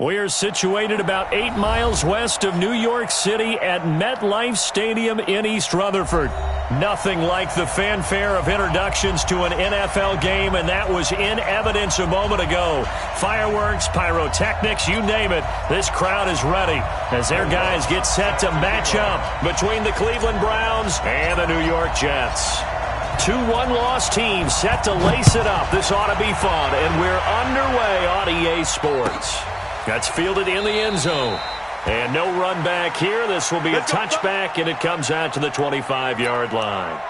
We are situated about 8 miles west of New York City at MetLife Stadium in East Rutherford. Nothing like the fanfare of introductions to an NFL game, and that was in evidence a moment ago. Fireworks, pyrotechnics, you name it. This crowd is ready as their guys get set to match up between the Cleveland Browns and the New York Jets. 2 one-loss teams set to lace it up. This ought to be fun, and we're underway on EA Sports. That's fielded in the end zone. And no run back here. This will be a touchback, and it comes out to the 25-yard line.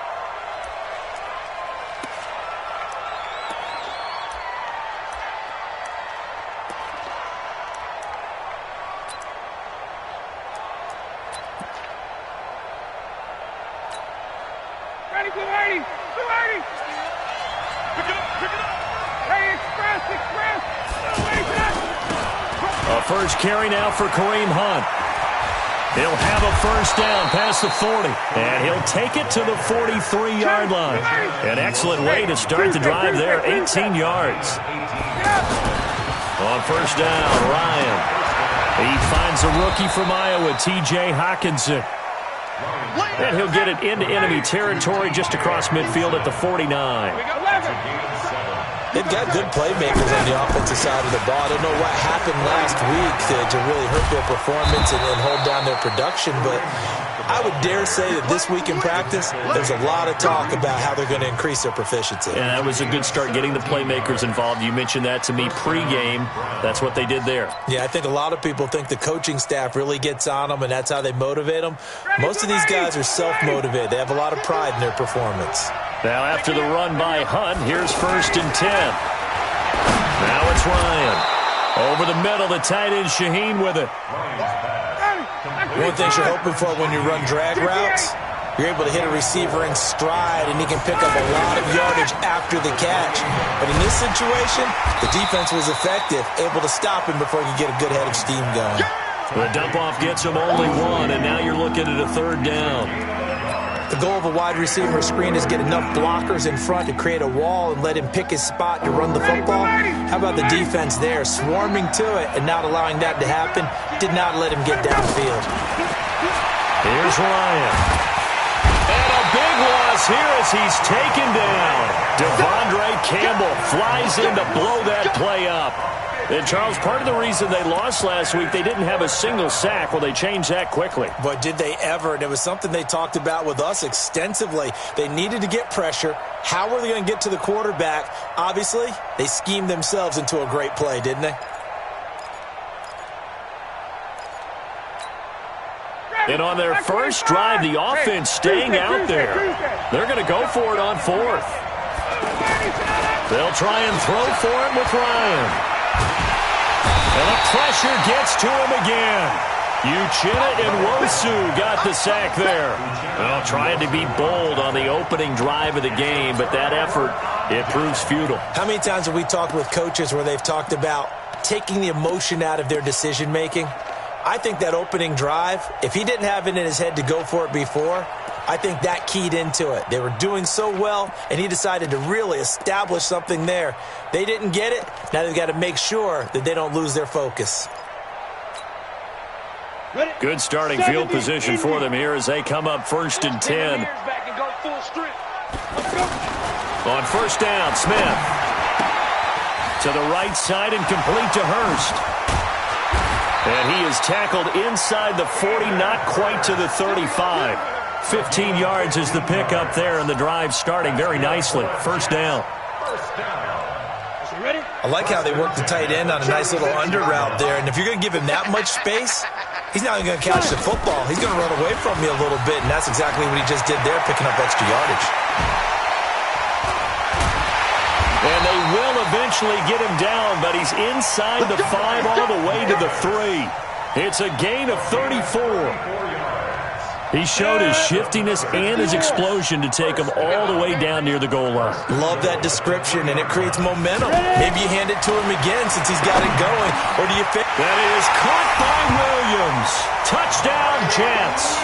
Ready, 280! 280! Pick it up! Hey, express! A first carry now for Kareem Hunt. He'll have a first down past the 40, and he'll take it to the 43-yard line. An excellent way to start the drive there, 18 yards. On first down, Ryan. He finds a rookie from Iowa, T.J. Hockenson. And he'll get it into enemy territory just across midfield at the 49. They've got good playmakers on the offensive side of the ball. I don't know what happened last week to really hurt their performance and hold down their production, but I would dare say that this week in practice, there's a lot of talk about how they're going to increase their proficiency. And that was a good start, getting the playmakers involved. You mentioned that to me pregame. That's what they did there. Yeah, I think a lot of people think the coaching staff really gets on them, and that's how they motivate them. Most of these guys are self-motivated. They have a lot of pride in their performance. Now after the run by Hunt, here's 1st and 10. Now it's Ryan. Over the middle, the tight end Shaheen with it. One thing you're hoping for when you run drag routes, you're able to hit a receiver in stride, and he can pick up a lot of yardage after the catch. But in this situation, the defense was effective, able to stop him before he could get a good head of steam going. The dump-off gets him only 1, and now you're looking at a 3rd down. The goal of a wide receiver screen is get enough blockers in front to create a wall and let him pick his spot to run the football. How about the defense there, swarming to it and not allowing that to happen? Did not let him get downfield. Here's Ryan. And a big loss here as he's taken down. Devondre Campbell flies in to blow that play up. And, Charles, part of the reason they lost last week, they didn't have a single sack. Well, they changed that quickly. But did they ever? And it was something they talked about with us extensively. They needed to get pressure. How were they going to get to the quarterback? Obviously, they schemed themselves into a great play, didn't they? And on their first drive, the offense staying out there. They're going to go for it on 4th. They'll try and throw for it with Ryan. And the pressure gets to him again. Uchenna and Wosu got the sack there. Well, trying to be bold on the opening drive of the game, but that effort, it proves futile. How many times have we talked with coaches where they've talked about taking the emotion out of their decision-making? I think that opening drive, if he didn't have it in his head to go for it before, I think that keyed into it. They were doing so well, and he decided to really establish something there. They didn't get it. Now they've got to make sure that they don't lose their focus. Good starting field position for them here as they come up 1st and 10. On first down, Smith. To the right side and complete to Hurst. And he is tackled inside the 40, not quite to the 35. 15 yards is the pickup there, and the drive starting very nicely. 1st down. I like how they work the tight end on a nice little under route there. And if you're going to give him that much space, he's not going to catch the football. He's going to run away from me a little bit, and that's exactly what he just did there, picking up extra yardage. And they will eventually get him down, but he's inside the 5 all the way to the 3. It's a gain of 34. He showed his shiftiness and his explosion to take him all the way down near the goal line. Love that description, and it creates momentum. Maybe you hand it to him again since he's got it going. Or do you think that is caught by Williams? Touchdown, Jets.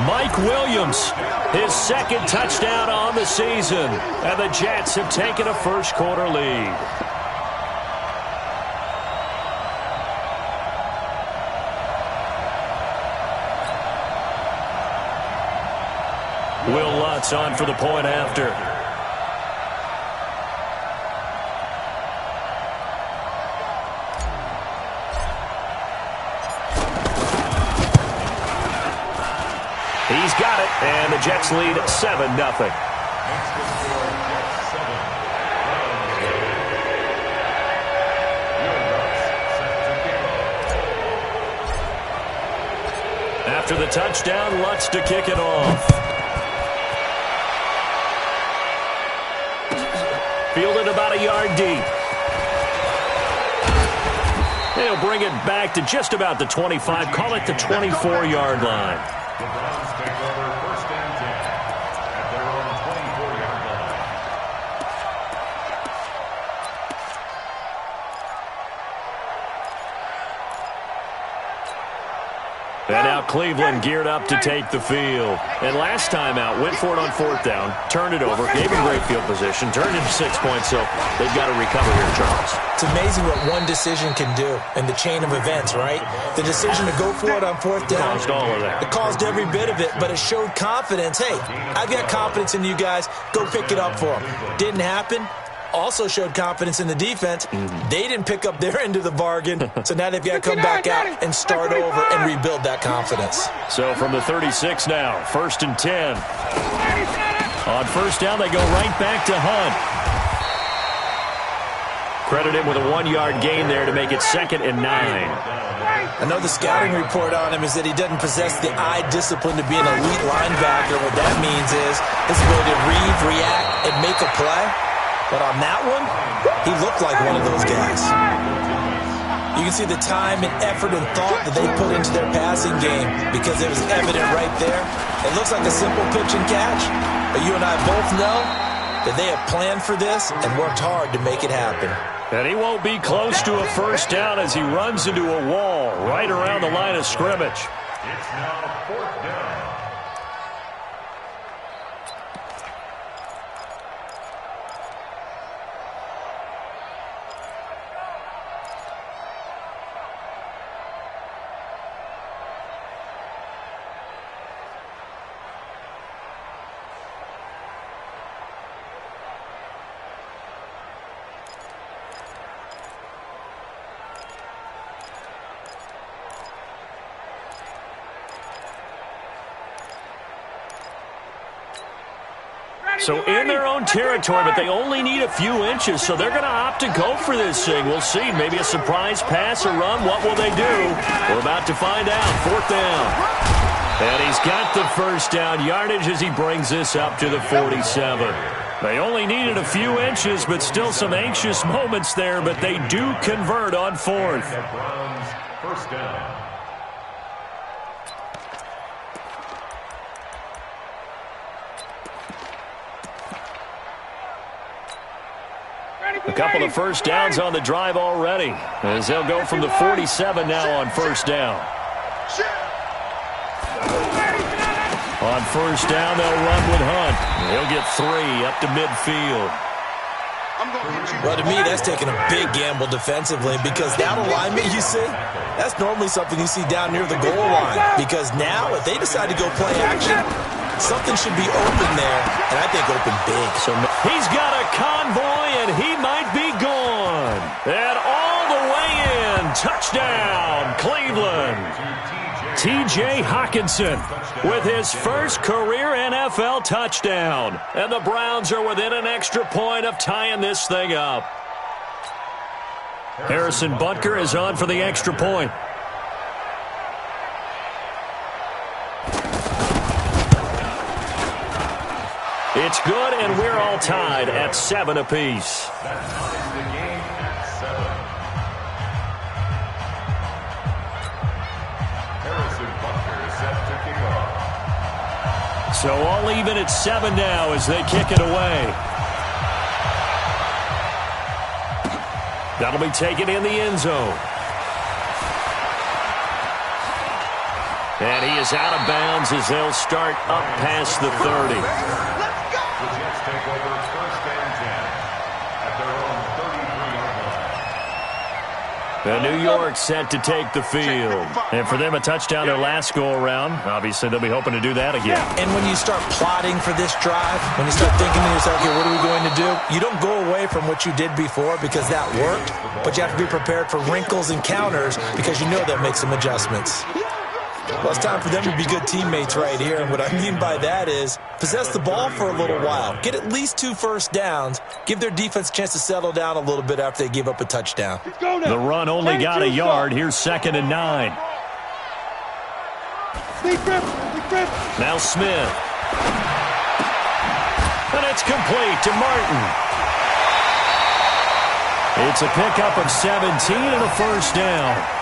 Mike Williams, his 2nd touchdown on the season. And the Jets have taken a first-quarter lead. Will Lutz on for the point after. He's got it, and the Jets lead 7-0. After the touchdown, Lutz to kick it off. Fielded about a yard deep. They'll bring it back to just about the 25, call it the 24-yard line. The Browns take over 1st and 10 at their own 24-yard line. And now Cleveland geared up to take the field. And last time out, went for it on 4th down, turned it over, gave him great field position, turned into 6 points, so they've got to recover here, Charles. It's amazing what one decision can do in the chain of events, right? The decision to go for it on 4th down. Caused all of that. It caused every bit of it, but it showed confidence. Hey, I've got confidence in you guys. Go pick it up for them. Didn't happen. Also showed confidence in the defense. They didn't pick up their end of the bargain, so now they've got to come back out and start over and rebuild that confidence. So from the 36 now, 1st and 10. On 1st down, they go right back to Hunt. Credit him with a 1-yard gain there to make it 2nd and 9. I know the scouting report on him is that he doesn't possess the eye discipline to be an elite linebacker. What that means is his ability to read, react, and make a play. But on that one, he looked like one of those guys. You can see the time and effort and thought that they put into their passing game because it was evident right there. It looks like a simple pitch and catch, but you and I both know that they have planned for this and worked hard to make it happen. And he won't be close to a 1st down as he runs into a wall right around the line of scrimmage. It's now 4th down. So in their own territory, but they only need a few inches, so they're going to opt to go for this thing. We'll see. Maybe a surprise pass or run. What will they do? We're about to find out. 4th down. And he's got the 1st down yardage as he brings this up to the 47. They only needed a few inches, but still some anxious moments there, but they do convert on 4th. The Browns 1st down. A couple of 1st downs on the drive already, as they'll go from the 47 now on 1st down. On 1st down, they'll run with Hunt. He'll get 3 up to midfield. Well, to me, that's taking a big gamble defensively because that alignment you see, that's normally something you see down near the goal line. Because now, if they decide to go play action, something should be open there, and I think open big. So he's got a convoy, and he might be gone. And all the way in, touchdown, Cleveland. T.J. Hockenson with his first career NFL touchdown. And the Browns are within an extra point of tying this thing up. Harrison Butker is on for the extra point. It's good, and we're all tied at 7 apiece. That ties the game at 7. Harrison Butker is set to kick off. So all even at 7 now as they kick it away. That'll be taken in the end zone. And he is out of bounds as they'll start up past the 30. The Jets take over 1st and 10 at their own 33-yard And New York set to take the field. And for them, a touchdown their last go-around. Obviously, they'll be hoping to do that again. And when you start plotting for this drive, when you start thinking to yourself, okay, what are we going to do? You don't go away from what you did before because that worked, but you have to be prepared for wrinkles and counters because you know they'll make some adjustments. Well, it's time for them to be good teammates right here. And what I mean by that is possess the ball for a little while. Get at least 2 first downs. Give their defense a chance to settle down a little bit after they give up a touchdown. The run only got a yard. Here's 2nd and 9. Now Smith. And it's complete to Martin. It's a pickup of 17 and a first down.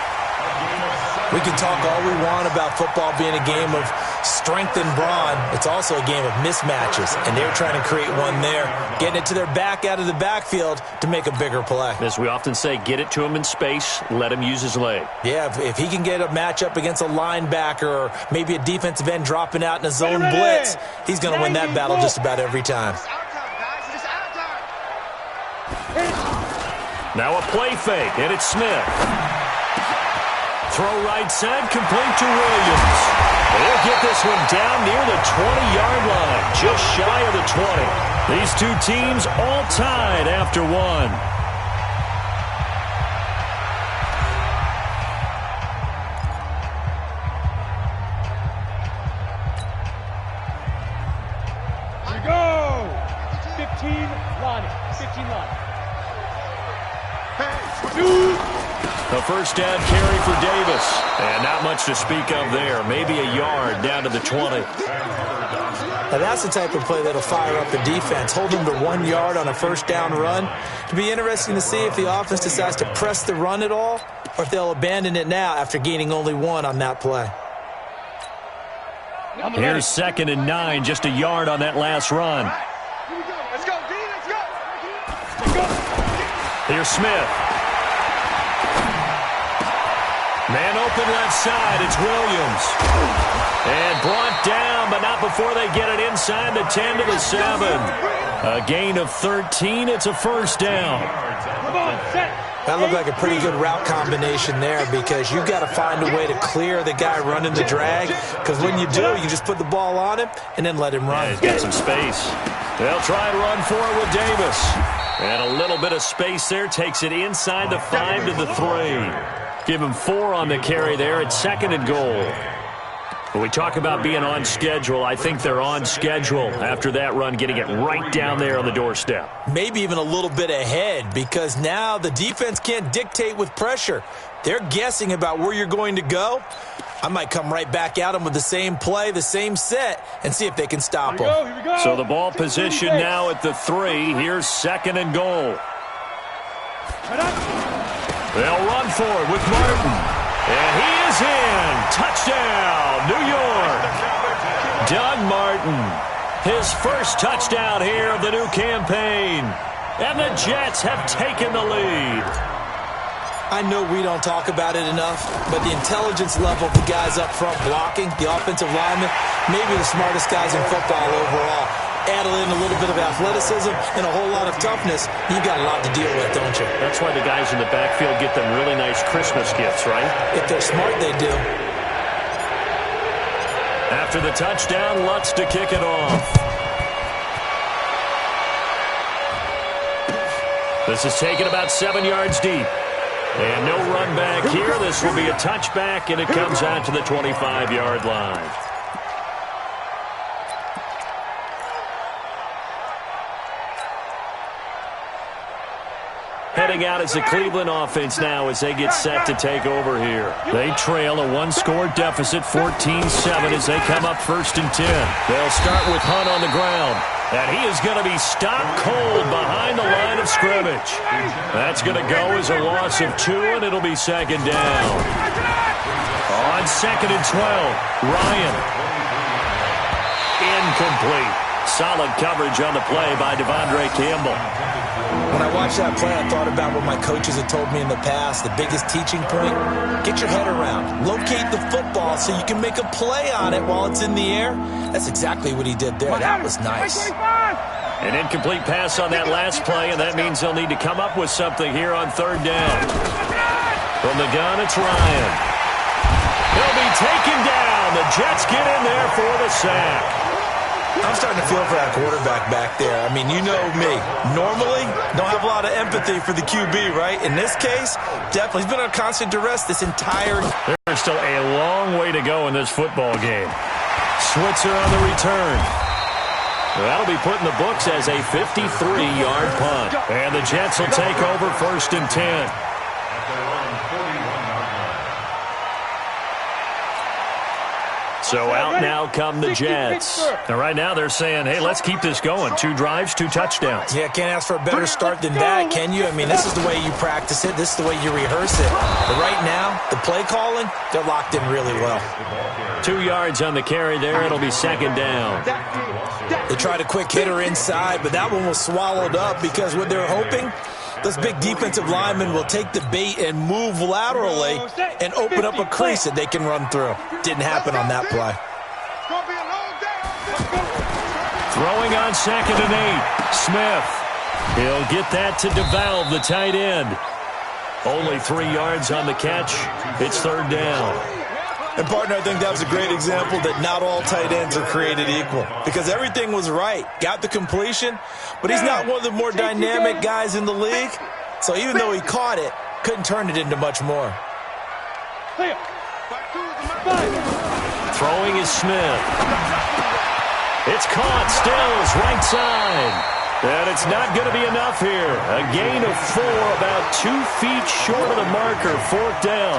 We can talk all we want about football being a game of strength and brawn. It's also a game of mismatches, and they're trying to create one there, getting it to their back out of the backfield to make a bigger play. As we often say, get it to him in space, let him use his leg. Yeah, if he can get a matchup against a linebacker or maybe a defensive end dropping out in a zone blitz, he's going to win that battle just about every time. Now a play fake, and it's Smith. Throw right side, complete to Williams. They'll get this one down near the 20-yard line, just shy of the 20. These two teams all tied after one. Here we go. 15 line. 15 line. A first down carry for Davis. And not much to speak of there. Maybe a yard down to the 20. Now that's the type of play that'll fire up the defense. Hold them to 1 yard on a first down run. It'll be interesting to see if the offense decides to press the run at all or if they'll abandon it now after gaining only 1 on that play. Here's 2nd and 9, just a yard on that last run. Let's go, D, let's go. Here's Smith. Man open left side, it's Williams. And brought down, but not before they get it inside the 10 to the 7. A gain of 13, it's a first down. Come on, set. That looked like a pretty good route combination there because you've got to find a way to clear the guy running the drag because when you do, you just put the ball on him and then let him run. Yeah, he's got some space. They'll try and run for it with Davis. And a little bit of space there takes it inside the 5 to the 3. Give him 4 on the carry there. It's 2nd and goal. When we talk about being on schedule, I think they're on schedule after that run, getting it right down there on the doorstep. Maybe even a little bit ahead because now the defense can't dictate with pressure. They're guessing about where you're going to go. I might come right back at them with the same play, the same set, and see if they can stop them. Here we go. So the ball position now at the 3. Here's 2nd and goal. They'll run for it with Martin. And he is in. Touchdown, New York. Doug Martin, his first touchdown here of the new campaign. And the Jets have taken the lead. I know we don't talk about it enough, but the intelligence level of the guys up front blocking, the offensive linemen, maybe the smartest guys in football overall. Add in a little bit of athleticism and a whole lot of toughness, you've got a lot to deal with, don't you? That's why the guys in the backfield get them really nice Christmas gifts, right? If they're smart, they do. After the touchdown, Lutz to kick it off. This is taken about 7 yards deep. And no run back here. This will be a touchback, and it comes out to the 25-yard line. Heading out as the Cleveland offense now as they get set to take over here. They trail a 1-score deficit, 14-7, as they come up 1st and 10. They'll start with Hunt on the ground. And he is going to be stopped cold behind the line of scrimmage. That's going to go as a loss of 2, and it'll be 2nd down. On 2nd and 12, Ryan. Incomplete. Solid coverage on the play by Devondre Campbell. When I watched that play, I thought about what my coaches had told me in the past. The biggest teaching point, get your head around. Locate the football so you can make a play on it while it's in the air. That's exactly what he did there. That was nice. An incomplete pass on that last play, and that means they'll need to come up with something here on 3rd down. From the gun, it's Ryan. He'll be taken down. The Jets get in there for the sack. I'm starting to feel for that quarterback back there. I mean, you know me. Normally, don't have a lot of empathy for the QB, right? In this case, definitely. He's been under constant duress this entire... There's still a long way to go in this football game. Switzer on the return. That'll be put in the books as a 53-yard punt. And the Jets will take over 1st and 10. So out now come the Jets. Now right now they're saying, hey, let's keep this going. 2 drives, 2 touchdowns. Yeah, can't ask for a better start than that, can you? I mean, this is the way you practice it. This is the way you rehearse it. But right now, the play calling, they're locked in really well. 2 yards on the carry there. It'll be 2nd down. They tried a quick hitter inside, but that one was swallowed up because what they're hoping, those big defensive linemen will take the bait and move laterally and open up a crease that they can run through. Didn't happen on that play. Throwing on 2nd and 8. Smith. He'll get that to DeValve, the tight end. Only 3 yards on the catch. It's 3rd down. And, partner, I think that was a great example that not all tight ends are created equal because everything was right. Got the completion, but he's not one of the more dynamic guys in the league. So even though he caught it, couldn't turn it into much more. Throwing is Smith. It's caught. Stills right side. And it's not going to be enough here. A gain of 4, about 2 feet short of the marker. 4th down.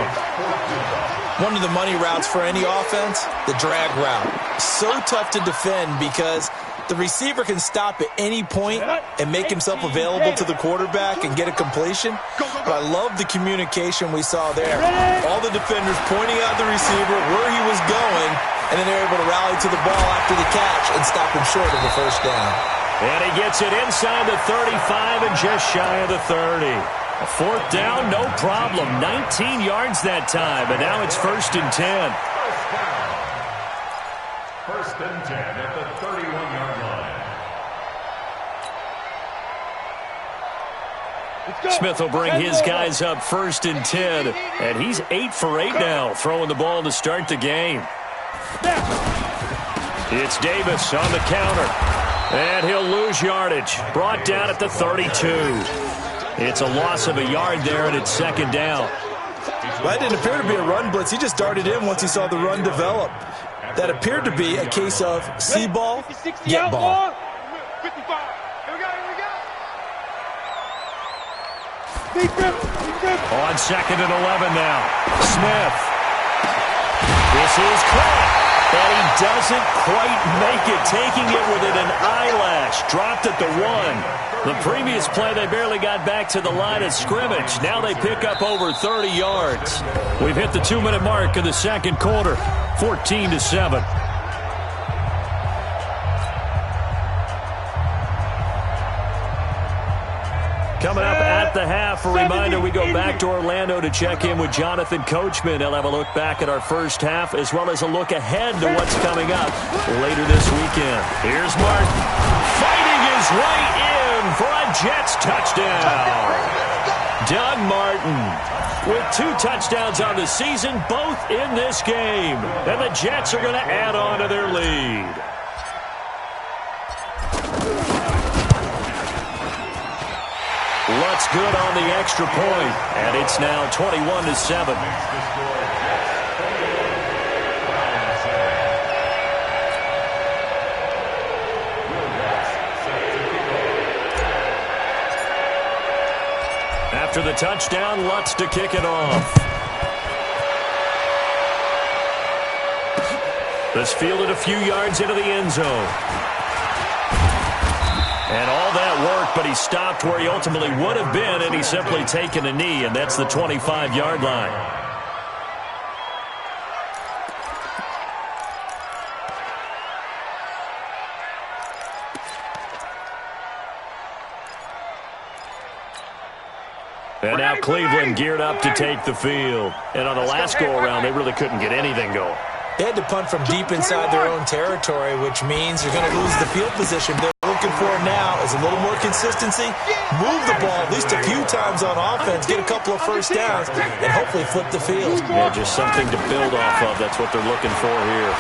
One of the money routes for any offense, the drag route. So tough to defend because the receiver can stop at any point and make himself available to the quarterback and get a completion. But I love the communication we saw there. All the defenders pointing out the receiver, where he was going, and then they're able to rally to the ball after the catch and stop him short of the 1st down. And he gets it inside the 35 and just shy of the 30. A 4th down, no problem. 19 yards that time, and now it's 1st and 10. 1st and 10 at the 31-yard line. Smith will bring his guys up 1st and 10, and he's 8 for 8 now, throwing the ball to start the game. It's Davis on the counter, and he'll lose yardage. Brought down at the 32. It's a loss of a yard there, and it's 2nd down. Well, that didn't appear to be a run blitz. He just darted in once he saw the run develop. That appeared to be a case of see ball, get ball. On 2nd and 11 now. Smith. This is caught. And he doesn't quite make it, taking it within an eyelash. Dropped at the 1. The previous play, they barely got back to the line of scrimmage. Now they pick up over 30 yards. We've hit the 2-minute mark of the 2nd quarter, 14-7. Coming up at the half, a reminder, we go back to Orlando to check in with Jonathan Coachman. He'll have a look back at our first half as well as a look ahead to what's coming up later this weekend. Here's Martin fighting his way in for a Jets touchdown. Doug Martin with 2 touchdowns on the season, both in this game. And the Jets are going to add on to their lead. Lutz good on the extra point, and it's now 21-7. After the touchdown, Lutz to kick it off. This fielded a few yards into the end zone. And all that worked, but he stopped where he ultimately would have been, and he's simply taken a knee, and that's the 25-yard line. And now Cleveland geared up to take the field. And on the last go-around, they really couldn't get anything going. They had to punt from deep inside their own territory, which means you're going to lose the field position. They're looking for now is a little more consistency. Move the ball at least a few times on offense, get a couple of first downs, and hopefully flip the field. Yeah, just something to build off of. That's what they're looking for here.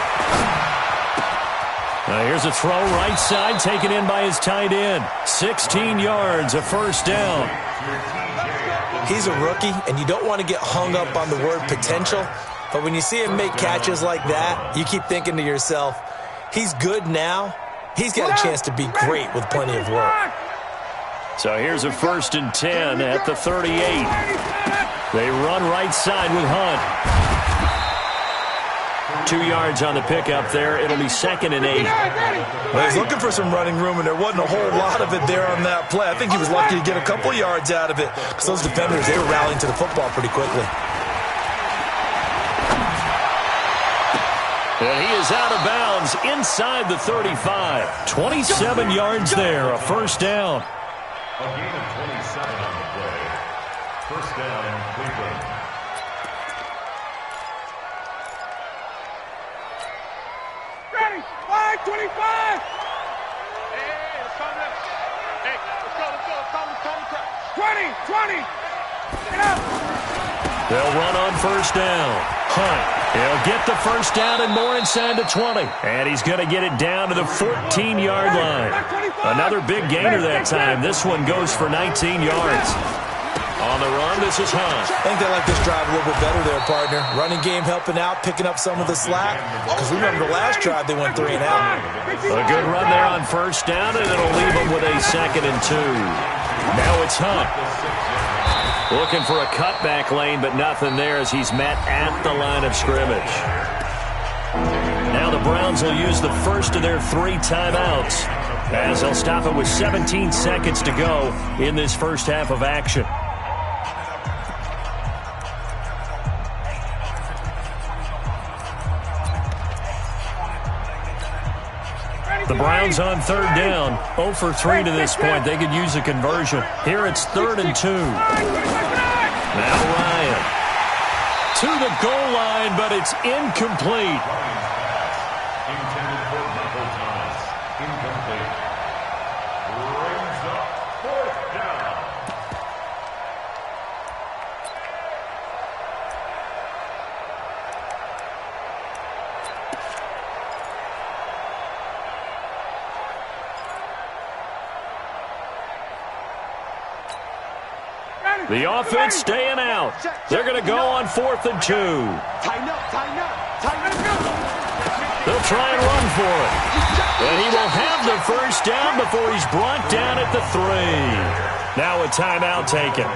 Now here's a throw right side, taken in by his tight end. 16 yards, a first down. He's a rookie, and you don't want to get hung up on the word potential. But when you see him make catches like that, you keep thinking to yourself, he's good now. He's got a chance to be great with plenty of work. So here's a 1st and 10 at the 38. They run right side with Hunt. 2 yards on the pickup there. It'll be 2nd and 8. Well, he's looking for some running room, and there wasn't a whole lot of it there on that play. I think he was lucky to get a couple yards out of it because those defenders, they were rallying to the football pretty quickly. And he is out of bounds inside the 35. 27 yards there, a first down. A gain of 27 on the play. First down, Cleveland. Ready, 5-25. Hey, let's call it up. Hey, let's go. Call it 20. Get up. They'll run on first down. Hunt. He'll get the first down and more inside the 20. And he's going to get it down to the 14-yard line. Another big gainer that time. This one goes for 19 yards. On the run, this is Hunt. I think they like this drive a little bit better there, partner. Running game helping out, picking up some of the slack. Because remember the last drive, they went 3 and out. A good run there on first down, and it'll leave them with a 2nd and 2. Now it's Hunt. Looking for a cutback lane, but nothing there as he's met at the line of scrimmage. Now the Browns will use the first of their 3 timeouts as they'll stop it with 17 seconds to go in this first half of action. The Browns on 3rd down. 0 for 3 to this point. They could use a conversion. Here it's 3rd and 2. Now Ryan. To the goal line, but it's incomplete. Intended for Michael Thomas. Incomplete. Brings up 4th down. The offense staying out. They're going to go on 4th and 2. Tighten up. They'll try and run for it. And he will have the first down before he's brought down at the 3. Now a timeout taken.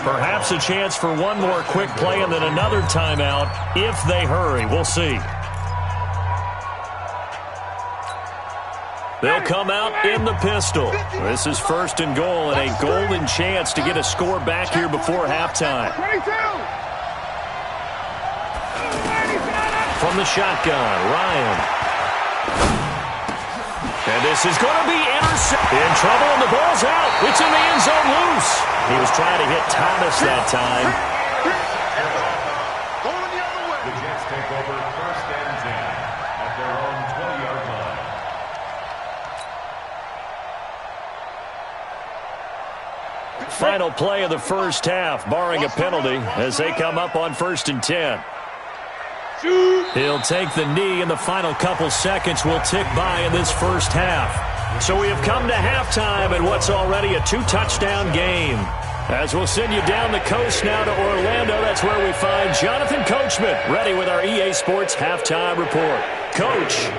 Perhaps a chance for one more quick play and then another timeout if they hurry. We'll see. They'll come out in the pistol. This is 1st and goal and a golden chance to get a score back here before halftime. 22. From the shotgun, Ryan. And this is going to be intercepted. In trouble, and the ball's out. It's in the end zone loose. He was trying to hit Thomas that time. Going the other way. The Jets take over 1st and 10 at their own 20-yard line. Final play of the first half, barring a penalty, as they come up on 1st and 10. He'll take the knee, and the final couple seconds will tick by in this first half. So we have come to halftime in what's already a 2-touchdown game. As we'll send you down the coast now to Orlando, that's where we find Jonathan Coachman, ready with our EA Sports Halftime Report. Coach.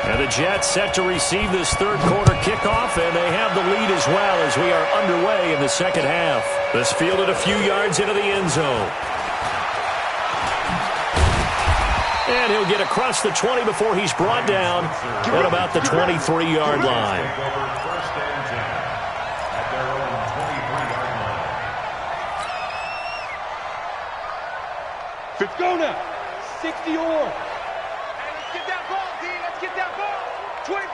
And the Jets set to receive this 3rd quarter kickoff, and they have the lead as well as we are underway in the 2nd half. This fielded a few yards into the end zone. And he'll get across the 20 before he's brought down at about the 23-yard line. First and 10 at their own 23-yard line. Let's go now. 60 or. Hey, let's get that ball, D. Let's get that ball. 25.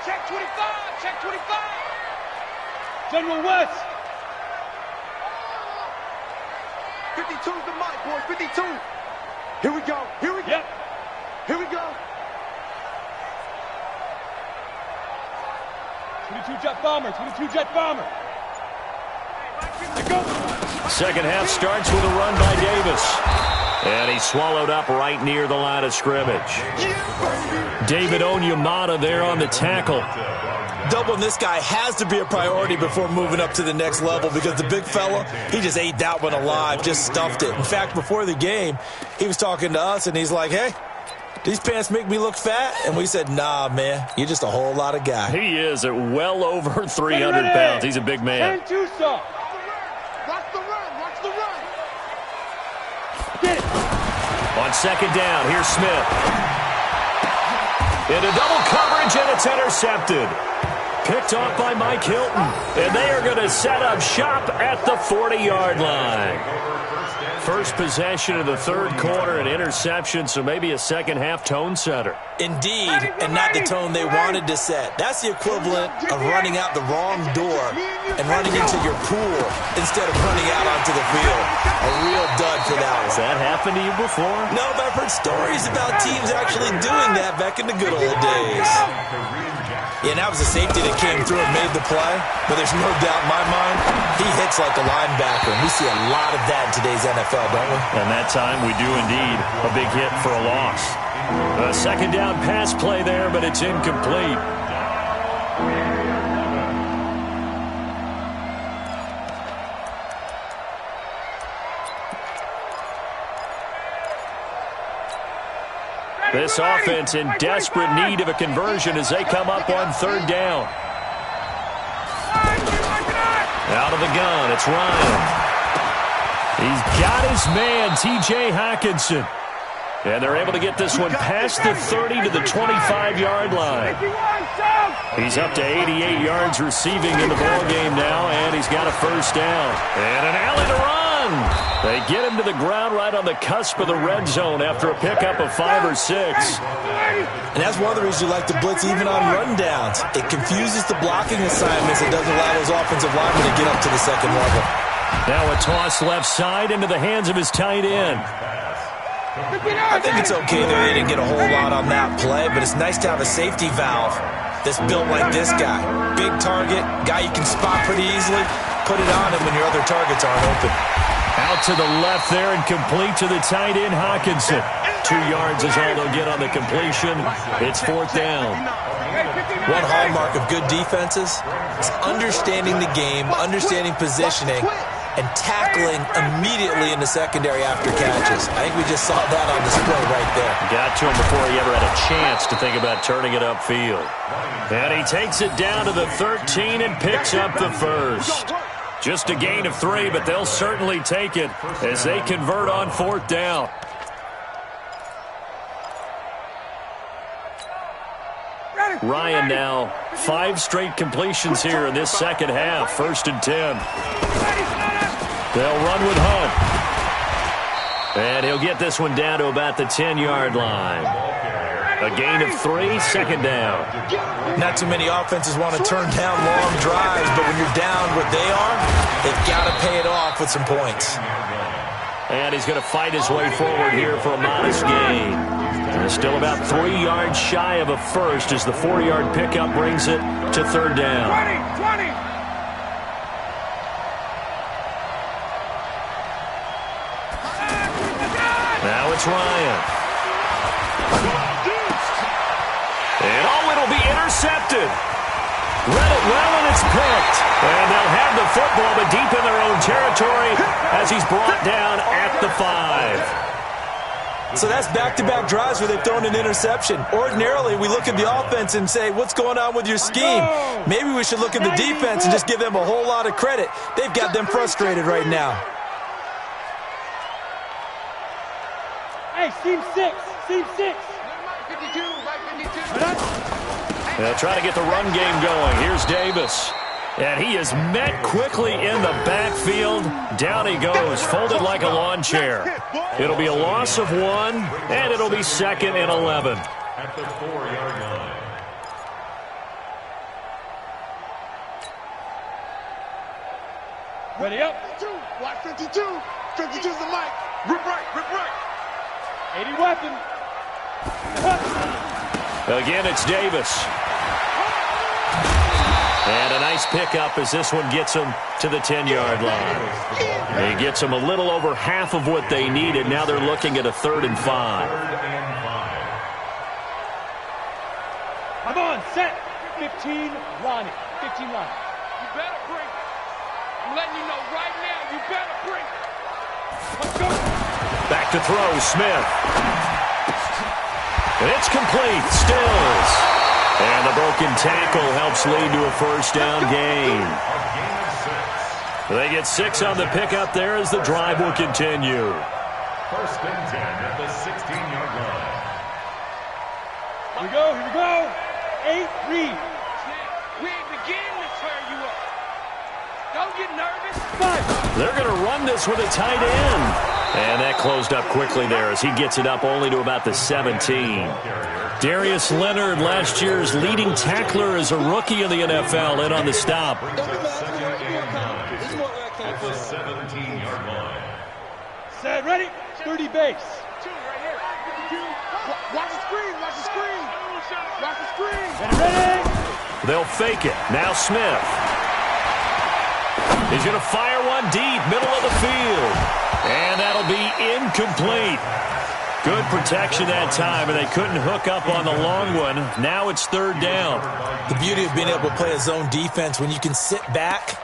Check 25. Check 25. General West. 52's the mic, boys. 52. Here we go. Here we go. Yep. Here we go. 22 jet bomber, 22 jet bomber. Second half starts with a run by Davis. And he's swallowed up right near the line of scrimmage. David Onyemata there on the tackle. Doubling this guy has to be a priority before moving up to the next level because the big fella, he just ate that one alive, just stuffed it. In fact, before the game, he was talking to us, and he's like, hey, these pants make me look fat? And we said, nah, man, you're just a whole lot of guy. He is at well over 300 pounds. He's a big man. 10 Tucson. Watch the run. Watch the run. Get it. On second down, here's Smith. Into double coverage, and it's intercepted. Picked off by Mike Hilton. And they are going to set up shop at the 40-yard line. First possession of the third quarter, an interception, so maybe a second-half tone setter. Indeed, and not the tone they wanted to set. That's the equivalent of running out the wrong door and running into your pool instead of running out onto the field. A real dud for that one. Has that happened to you before? No, but I've heard stories about teams actually doing that back in the good old days. Yeah, and that was a safety that came through and made the play, but there's no doubt in my mind, he hits like a linebacker, and we see a lot of that in today's NFL, don't we? And that time we do indeed. A big hit for a loss. A second down pass play there, but it's incomplete. This offense in desperate need of a conversion as they come up on third down. Out of the gun, it's Ryan. He's got his man, T.J. Hockenson. And they're able to get this one past the 30 to the 25-yard line. He's up to 88 yards receiving in the ballgame now, and he's got a first down. And an alley to run. They get him to the ground right on the cusp of the red zone after a pickup of 5 or 6. And that's one of the reasons you like to blitz even on rundowns. It confuses the blocking assignments. It doesn't allow those offensive linemen to get up to the second level. Now a toss left side into the hands of his tight end. I think it's okay that they didn't get a whole lot on that play, but it's nice to have a safety valve that's built like this guy. Big target, guy you can spot pretty easily. Put it on him when your other targets aren't open. Out to the left there and complete to the tight end, Hockenson. 2 yards is all they'll get on the completion. It's fourth down. One hallmark of good defenses is understanding the game, understanding positioning, and tackling immediately in the secondary after catches. I think we just saw that on display right there. Got to him before he ever had a chance to think about turning it upfield. And he takes it down to the 13 and picks up the first. Just a gain of 3, but they'll certainly take it as they convert on fourth down. Ryan now 5 straight completions here in this second half. First and 10. They'll run with Hunt. And he'll get this one down to about the 10-yard line. A gain of 3, second down. Not too many offenses want to turn down long drives, but when you're down what they are, they've got to pay it off with some points. And he's going to fight his way forward here for a modest gain. Still about 3 yards shy of a first as the 4-yard pickup brings it to third down. 20. Now it's Ryan. And it'll be intercepted. Read it well, and it's picked. And they'll have the football, but deep in their own territory as he's brought down at the 5. So that's back-to-back drives where they've thrown an interception. Ordinarily, we look at the offense and say, what's going on with your scheme? Maybe we should look at the defense and just give them a whole lot of credit. They've got them frustrated right now. Hey, seam 6. 52. They'll try to get the run game going. Here's Davis. And he is met quickly in the backfield. Down he goes, folded like a lawn chair. It'll be a loss of 1, and it'll be second and 11. At the 4-yard line. Ready up. Watch 52. 52's the mic. Rip right. 80 weapon. Again, it's Davis. And a nice pickup as this one gets them to the 10-yard line. He gets them a little over half of what they needed. Now they're looking at a 3rd and 5. Come on, set. 15, Ronnie. 15 line. You better bring it. I'm letting you know right now, you better bring it. Let's go. Back to throw, Smith. And it's complete. Stills. And the broken tackle helps lead to a first down gain. They get 6 on the pickup there as the drive will continue. 1st and 10 at the 16-yard line. Here we go, here we go. 8, read. We ain't beginning to turn you up. Don't get nervous. 5. They're going to run this with a tight end. And that closed up quickly there as he gets it up only to about the 17. Darius Leonard, last year's leading tackler as a rookie in the NFL, in on the stop. Brings up 2nd and 9 at the 17-yard line. Set, ready? 30 base. Watch the screen. Watch the screen. Watch the screen. Ready? They'll fake it. Now Smith. He's going to fire one deep, middle of the field. And that'll be incomplete. Good protection that time, and they couldn't hook up on the long one. Now it's 3rd down. The beauty of being able to play a zone defense, when you can sit back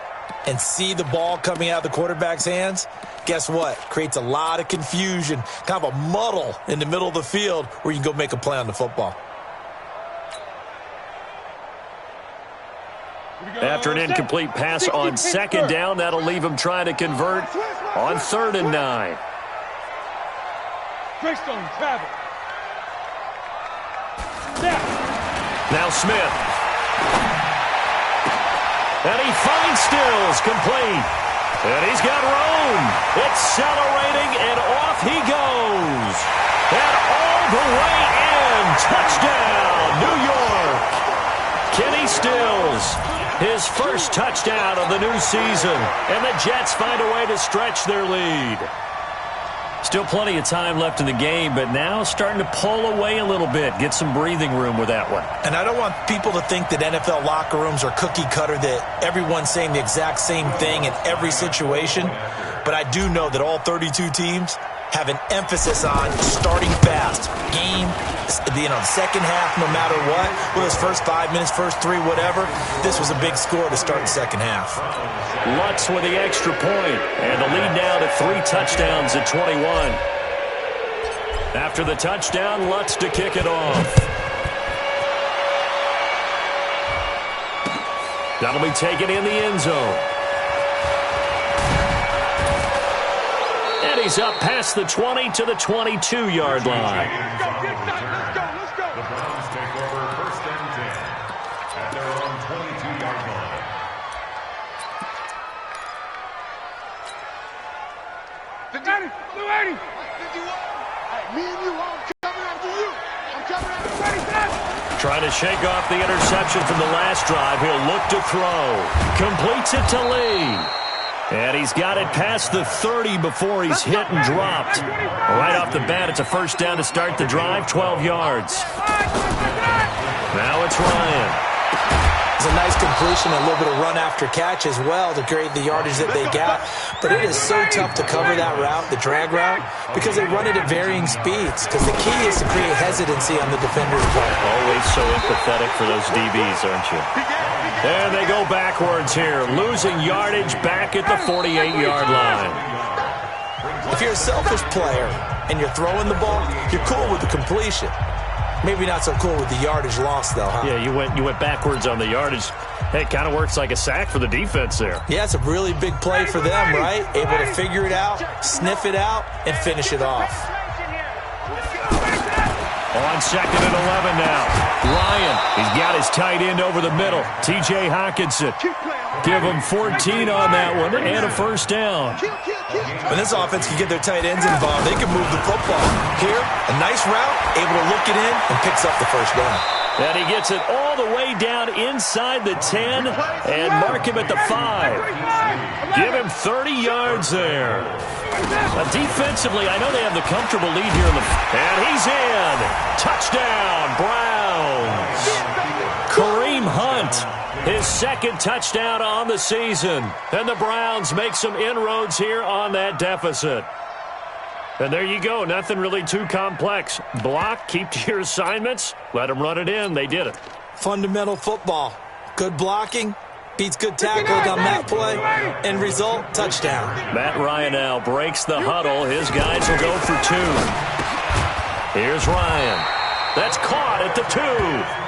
and see the ball coming out of the quarterback's hands, guess what? Creates a lot of confusion, kind of a muddle in the middle of the field where you can go make a play on the football. After an incomplete pass on 2nd down, that'll leave him trying to convert on 3rd and 9. Greystone, travel. Snap. Now Smith. And he finds Stills, complete. And he's got room. Accelerating, and off he goes. And all the way in. Touchdown, New York. Kenny Stills, his first touchdown of the new season. And the Jets find a way to stretch their lead. Still plenty of time left in the game, but now starting to pull away a little bit, get some breathing room with that one. And I don't want people to think that NFL locker rooms are cookie cutter, that everyone's saying the exact same thing in every situation. But I do know that all 32 teams have an emphasis on starting fast. Game, the second half, no matter what. Well, those first 5 minutes, first 3, whatever. This was a big score to start the second half. Lutz with the extra point, and the lead now to 3 touchdowns at 21. After the touchdown, Lutz to kick it off. That'll be taken in the end zone. And he's up past the 20 to the 22-yard line. Let's go. The Browns take over 1st and 10 at their own 22-yard line. Blue 80. Me and you, I'm coming after you. I'm coming after you. Trying to shake off the interception from the last drive. He'll look to throw. Completes it to Lee. And he's got it past the 30 before he's hit and dropped. Right off the bat, it's a first down to start the drive, 12 yards. Now it's Ryan. It's a nice completion, a little bit of run after catch as well to create the yardage that they got. But it is so tough to cover that route, the drag route, because they run it at varying speeds. Because the key is to create hesitancy on the defender's part. Always so empathetic for those DBs, aren't you? And they go backwards here, losing yardage back at the 48-yard line. If you're a selfish player and you're throwing the ball, you're cool with the completion. Maybe not so cool with the yardage loss, though, huh? Yeah, you went backwards on the yardage. Hey, it kind of works like a sack for the defense there. Yeah, it's a really big play for them, right? Able to figure it out, sniff it out, and finish it off. On 2nd and 11 now. Ryan, he's got his tight end over the middle. T.J. Hockenson. Give him 14 on that one and a first down. When this offense can get their tight ends involved, they can move the football. Here, a nice route, able to look it in, and picks up the first down. And he gets it all the way down inside the 10 and mark him at the 5. Give him 30 yards there. Defensively, I know they have the comfortable lead here and he's in. Touchdown, Browns. Kareem Hunt, his second second touchdown on the season. And the Browns make some inroads here on that deficit. And there you go. Nothing really too complex. Block, keep to your assignments, let them run it in. They did it. Fundamental football. Good blocking beats good tackling on that play. End result, touchdown. Matt Ryan now breaks the huddle. His guys will go for 2. Here's Ryan. That's caught at the 2.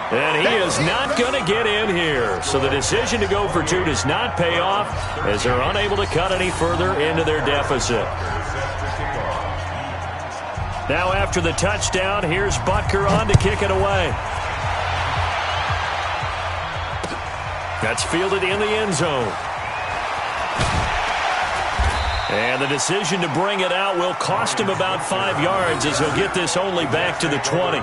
And he is not going to get in here. So the decision to go for 2 does not pay off as they're unable to cut any further into their deficit. Now after the touchdown, here's Butker on to kick it away. That's fielded in the end zone. And the decision to bring it out will cost him about 5 yards as he'll get this only back to the 20.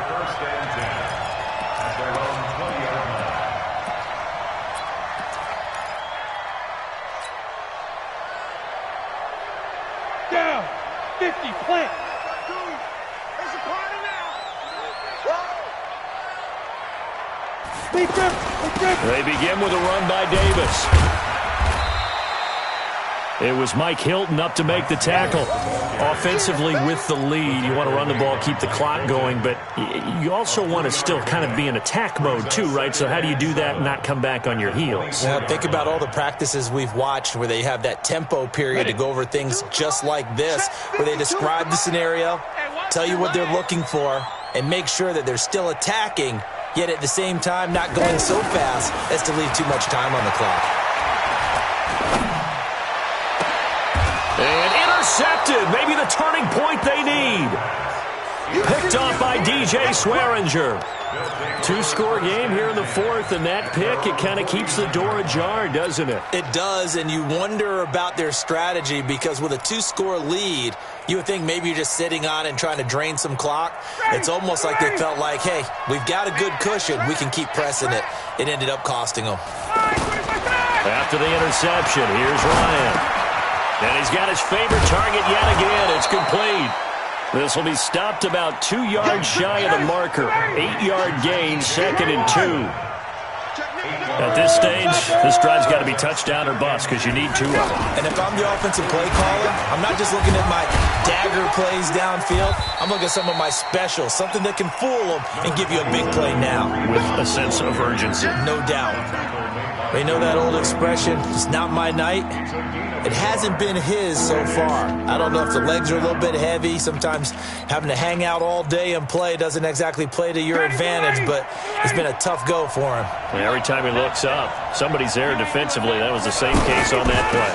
Down. 50, plant. They begin with a run by Davis. It was Mike Hilton up to make the tackle. Offensively with the lead, you want to run the ball, keep the clock going, but you also want to still kind of be in attack mode too, right? So how do you do that and not come back on your heels? Yeah, think about all the practices we've watched where they have that tempo period to go over things just like this, where they describe the scenario, tell you what they're looking for, and make sure that they're still attacking, yet at the same time not going so fast as to leave too much time on the clock. And intercepted. Maybe the turning point they need. Picked off by DJ Swearinger. 2-score game here in the 4th, and that pick, it kind of keeps the door ajar, doesn't it? It does, and you wonder about their strategy because with a 2-score lead, you would think maybe you're just sitting on and trying to drain some clock. It's almost like they felt like, hey, we've got a good cushion. We can keep pressing it. It ended up costing them. After the interception, here's Ryan. And he's got his favorite target yet again. It's complete. This will be stopped about 2 yards shy of the marker. 8-yard gain, 2nd and 2. At this stage, this drive's got to be touchdown or bust because you need 2 of them. And if I'm the offensive play caller, I'm not just looking at my dagger plays downfield. I'm looking at some of my specials, something that can fool them and give you a big play now. With a sense of urgency. No doubt. They know that old expression, it's not my night. It hasn't been his so far. I don't know if the legs are a little bit heavy. Sometimes having to hang out all day and play doesn't exactly play to your advantage, but it's been a tough go for him. Every time he looks up, somebody's there defensively. That was the same case on that play.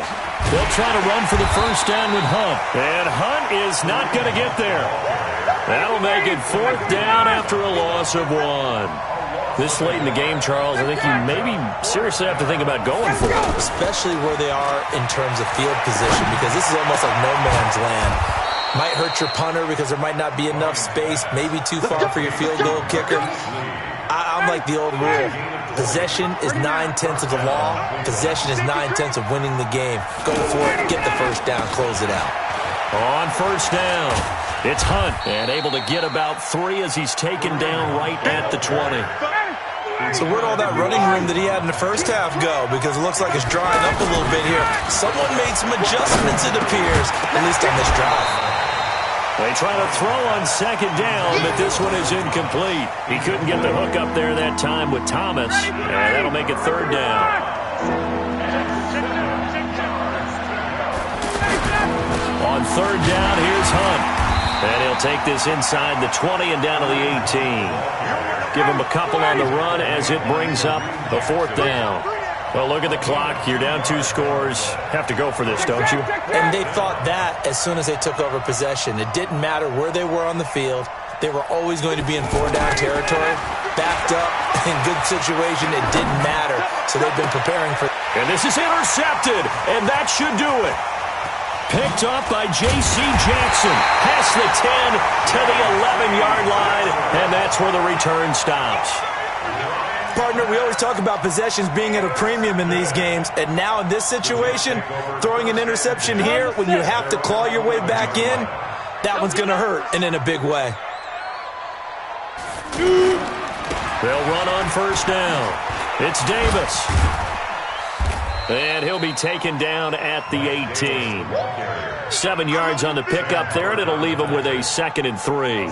They'll try to run for the first down with Hunt. And Hunt is not going to get there. That'll make it 4th down after a loss of 1. This late in the game, Charles, I think you maybe seriously have to think about going for it. Especially where they are in terms of field position, because this is almost like no man's land. Might hurt your punter because there might not be enough space, maybe too far for your field goal kicker. I'm like the old rule. Possession is 9/10 of the law. Possession is 9/10 of winning the game. Go for it, get the first down, close it out. On first down, it's Hunt, and able to get about 3 as he's taken down right at the 20. So where'd all that running room that he had in the first half go? Because it looks like it's drying up a little bit here. Someone made some adjustments, it appears, at least on this drive. They try to throw on 2nd down, but this one is incomplete. He couldn't get the hook up there that time with Thomas, and that'll make it 3rd down. On 3rd down, here's Hunt. And he'll take this inside the 20 and down to the 18. Give him a couple on the run as it brings up the 4th down. Well, look at the clock. You're down 2 scores. Have to go for this, don't you? And they thought that as soon as they took over possession. It didn't matter where they were on the field. They were always going to be in 4-down territory. Backed up, in good situation, it didn't matter. So they've been preparing for... And this is intercepted, and that should do it. Picked up by J.C. Jackson. Past the 10 to the 11-yard line, and that's where the return stops. Partner, we always talk about possessions being at a premium in these games, and now in this situation, throwing an interception here when you have to claw your way back in, that one's going to hurt, and in a big way. They'll run on first down. It's Davis. And he'll be taken down at the 18. 7 yards on the pickup there, and it'll leave him with a 2nd and 3.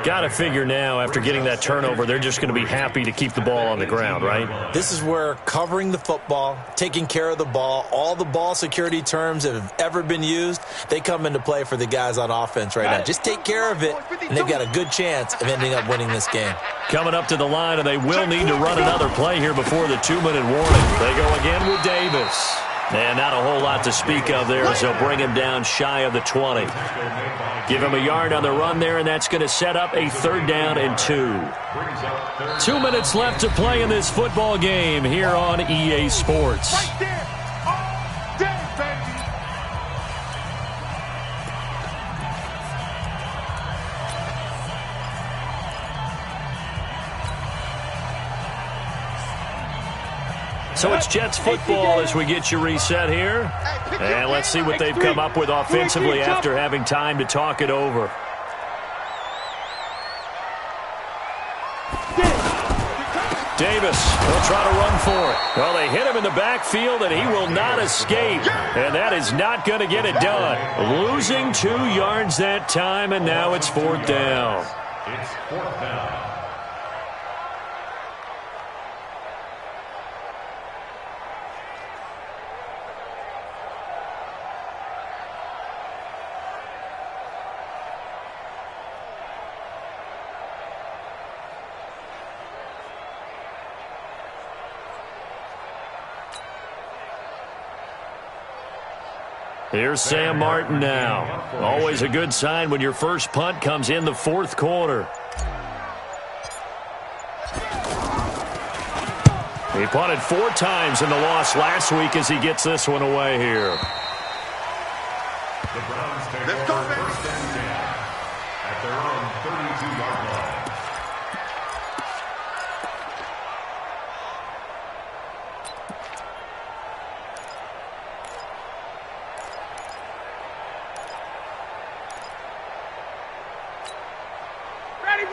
Got to figure now, after getting that turnover, they're just going to be happy to keep the ball on the ground, right? This is where covering the football, taking care of the ball, all the ball security terms that have ever been used, they come into play for the guys on offense right now. Just take care of it, and they've got a good chance of ending up winning this game. Coming up to the line, and they will need to run another play here before the 2-minute warning. They go again with Davis. And not a whole lot to speak of there as they'll bring him down shy of the 20. Give him a yard on the run there, and that's going to set up a 3rd down and 2. 2 minutes left to play in this football game here on EA Sports. Right there. All day, baby. So it's Jets football as we get you reset here. And let's see what they've come up with offensively after having time to talk it over. Davis will try to run for it. Well, they hit him in the backfield, and he will not escape. And that is not going to get it done. Losing 2 yards that time, and now it's 4th down. It's 4th down. Here's Sam Martin now. Always a good sign when your first punt comes in the 4th quarter. He punted 4 times in the loss last week as he gets this one away here. The Browns take over 1st and 10 at their own 32-yard line.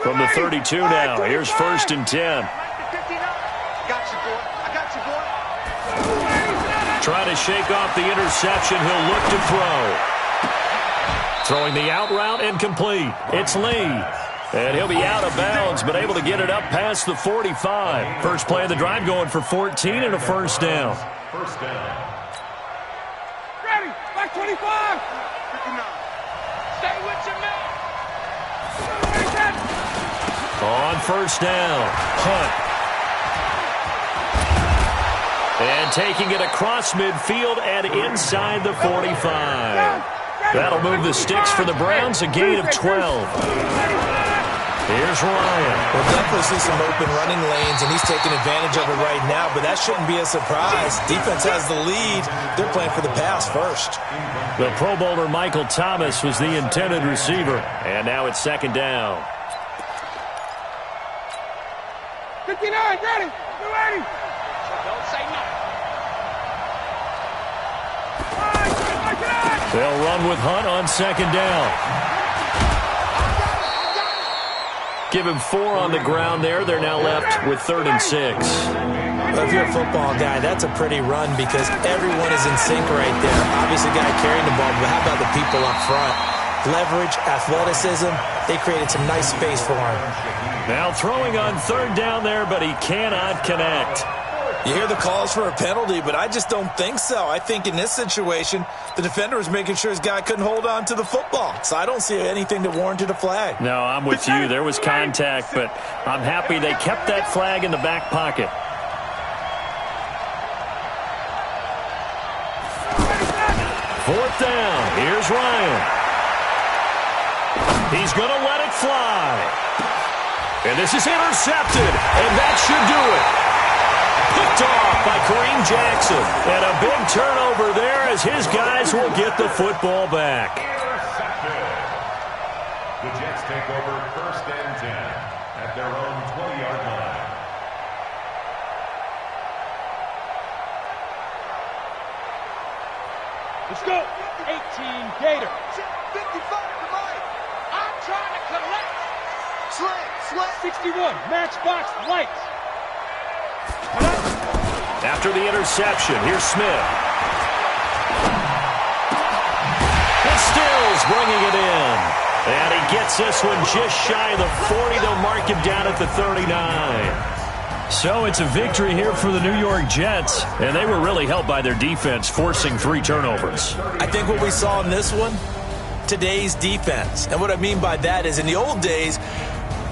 From the 32 now, here's 1st and 10. Got you, boy. I got you, boy. Trying to shake off the interception. He'll look to throw. Throwing the out route and complete. It's Lee. And he'll be out of bounds, but able to get it up past the 45. First play of the drive going for 14 and a 1st down. 1st down. Ready. Back 25. 59. Stay with your man. On 1st down, Hunt. And taking it across midfield and inside the 45. That'll move the sticks for the Browns, a gain of 12. Here's Ryan. We'll definitely see some open running lanes, and he's taking advantage of it right now, but that shouldn't be a surprise. Defense has the lead. They're playing for the pass first. The Pro Bowler Michael Thomas was the intended receiver, and now it's 2nd down. 59, ready. You ready? Don't say nothing. They'll run with Hunt on 2nd down. Give him 4 on the ground there. They're now left with 3rd and 6. Well, if you're a football guy, that's a pretty run because everyone is in sync right there. Obviously, guy carrying the ball, but how about the people up front? Leverage, athleticism, they created some nice space for him. Now throwing on 3rd down there, but he cannot connect. You hear the calls for a penalty, but I just don't think so. I think in this situation, the defender was making sure his guy couldn't hold on to the football. So I don't see anything that warranted a flag. No, I'm with you. There was contact, but I'm happy they kept that flag in the back pocket. Fourth down. Here's Ryan. He's going to let it fly. And this is intercepted, and that should do it. Picked off by Kareem Jackson. And a big turnover there as his guys will get the football back. The Jets take over 1st and 10 at their own 20-yard line. Let's go. 18 Gator. 55 to Mike. I'm trying to collect. Slant. 61 Matchbox Lights. After the interception, here's Smith. And Stills bringing it in. And he gets this one just shy of the 40. They'll mark him down at the 39. So it's a victory here for the New York Jets, and they were really helped by their defense, forcing 3 turnovers. I think what we saw in this one, today's defense. And what I mean by that is in the old days,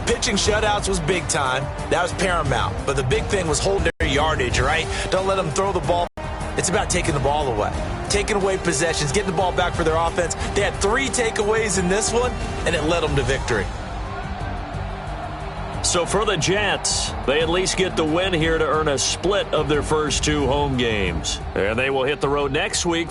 pitching shutouts was big time. That was paramount. But the big thing was holding their yardage, right? Don't let them throw the ball. It's about taking the ball away. Taking away possessions, getting the ball back for their offense. They had 3 takeaways in this one, and it led them to victory. So for the Jets, they at least get the win here to earn a split of their first 2 home games. And they will hit the road next week